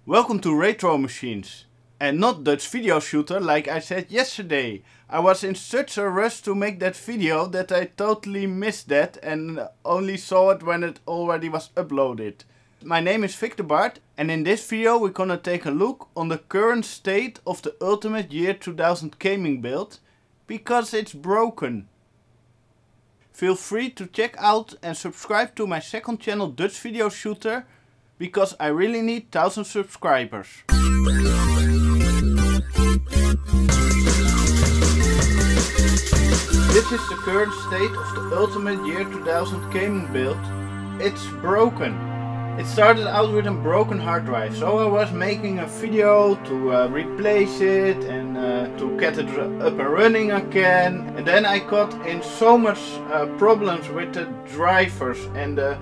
Welcome to Retro Machines, and not Dutch Video Shooter like I said yesterday. I was in such a rush to make that video that I totally missed that and only saw it when it already was uploaded. My name is Victor Bart, and in this video we're gonna take a look on the current state of the Ultimate Year 2000 gaming build, because it's broken. Feel free to check out and subscribe to my second channel Dutch Video Shooter, because I really need 1000 subscribers. This is the current state of the Ultimate Year 2000 gaming build. It's broken. It started out with a broken hard drive, so I was making a video to replace it and to get it up and running again. And then I got in so much problems with the drivers and the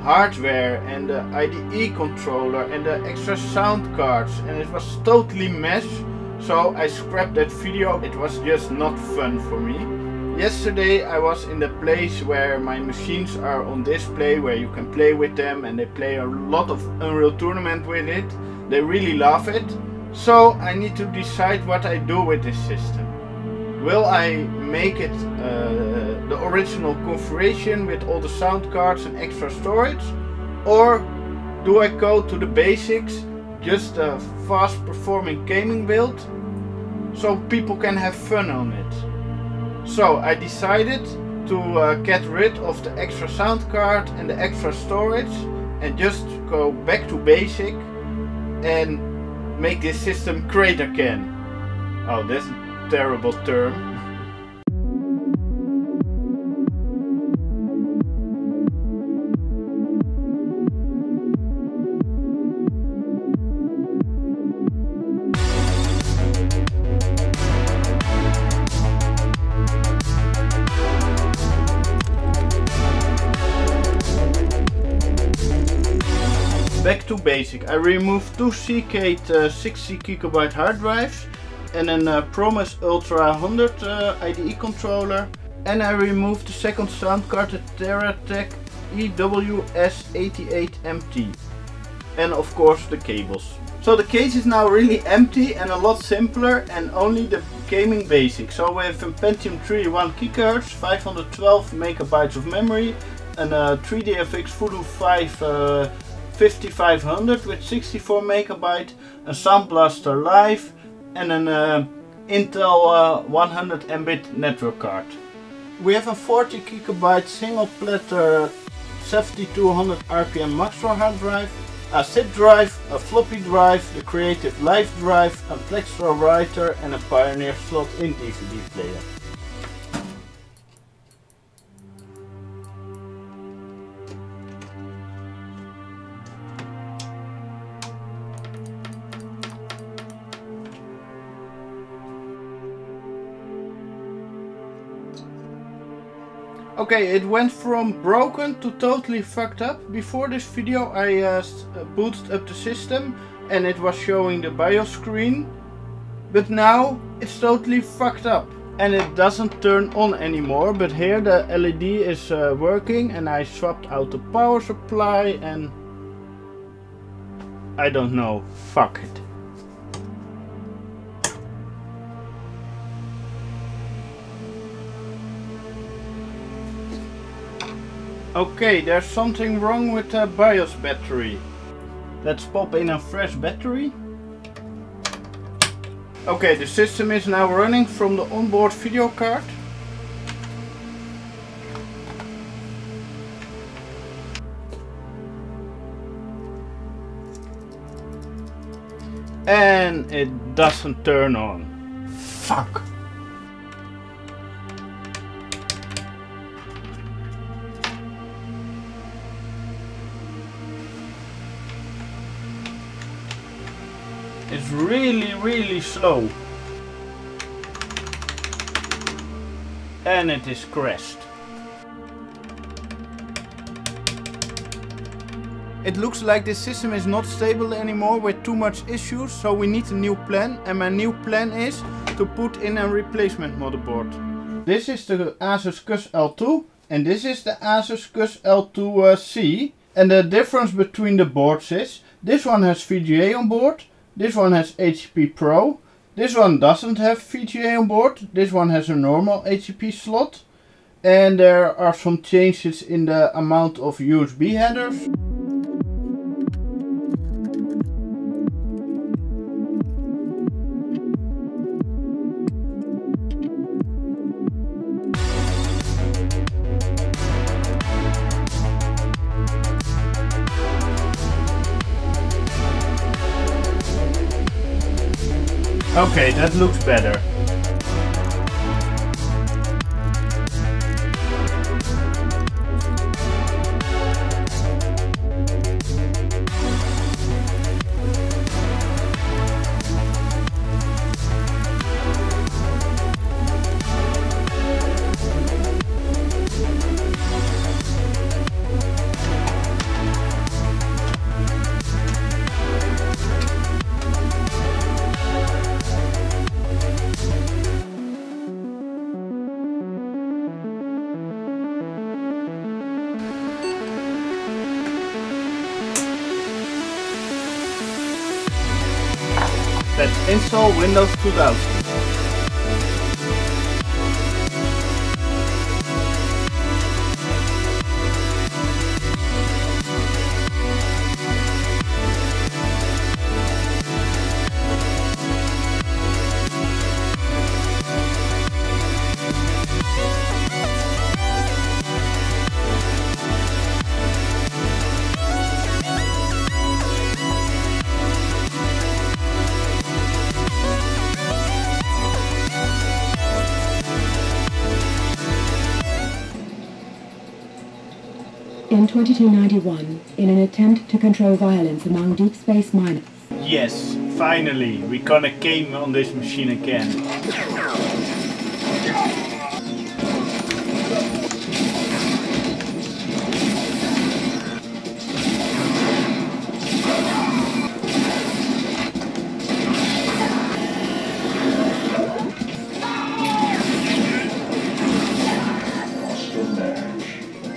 hardware and the IDE controller and the extra sound cards, and it was totally mess. So I scrapped that video. It was just not fun for me. Yesterday I was in the place where my machines are on display, where you can play with them, and they play a lot of Unreal Tournament with it. They really love it. So I need to decide what I do with this system. Will I make it the original configuration with all the sound cards and extra storage? Or do I go to the basics, just a fast performing gaming build, so people can have fun on it? So I decided to get rid of the extra sound card and the extra storage and just go back to basic and make this system great again. Oh, that's a terrible term. Back to basic. I removed two Seagate 60GB hard drives and a Promise Ultra 100 IDE controller, and I removed the second sound card, the TeraTech EWS88MT, and of course the cables. So the case is now really empty and a lot simpler, and only the gaming basics. So we have a Pentium 3 1 GHz, 512 MB of memory, and a 3DFX Voodoo 5 5500 with 64 MB, a Sound Blaster Live, and an Intel 100 Mbit network card. We have a 40 GB single platter 7200 RPM Maxtor hard drive, a zip drive, a floppy drive, the Creative Live drive, a Plextra writer, and a Pioneer slot-in DVD player. Okay, it went from broken to totally fucked up. Before this video I booted up the system and it was showing the BIOS screen. But now it's totally fucked up and it doesn't turn on anymore. But here the LED is working, and I swapped out the power supply and I don't know, fuck it. Okay, there's something wrong with the BIOS battery. Let's pop in a fresh battery. Okay, the system is now running from the onboard video card. And it doesn't turn on. Fuck. It's really slow. And it is crashed. It looks like this system is not stable anymore with too much issues, so we need a new plan, and my new plan is to put in a replacement motherboard. This is the Asus CUS L2 and this is the Asus CUS L2C, and the difference between the boards is This one has VGA on board. This one has HCP Pro. This one doesn't have VGA on board. This one has a normal HCP slot. And there are some changes in the amount of USB headers. Okay, that looks better. Let's install Windows 2000. In 2291, in an attempt to control violence among deep space miners. Yes, finally, we gonna game on this machine again.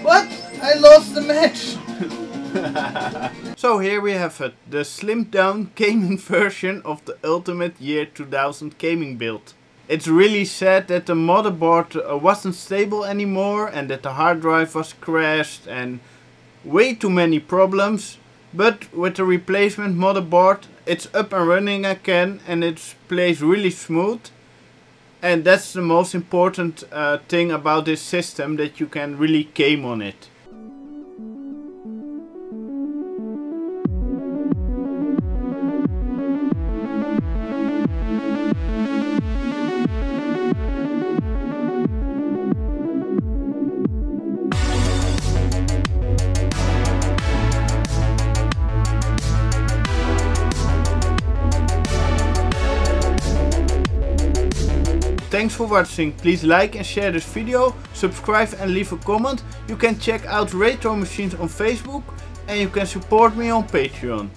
What? I lost the match! So here we have it, the slimmed down gaming version of the Ultimate Year 2000 gaming build. It's really sad that the motherboard wasn't stable anymore and that the hard drive was crashed and way too many problems. But with the replacement motherboard it's up and running again and it plays really smooth. And that's the most important thing about this system, that you can really game on it. Thanks for watching, please like and share this video, subscribe and leave a comment. You can check out Retro Machines on Facebook and you can support me on Patreon.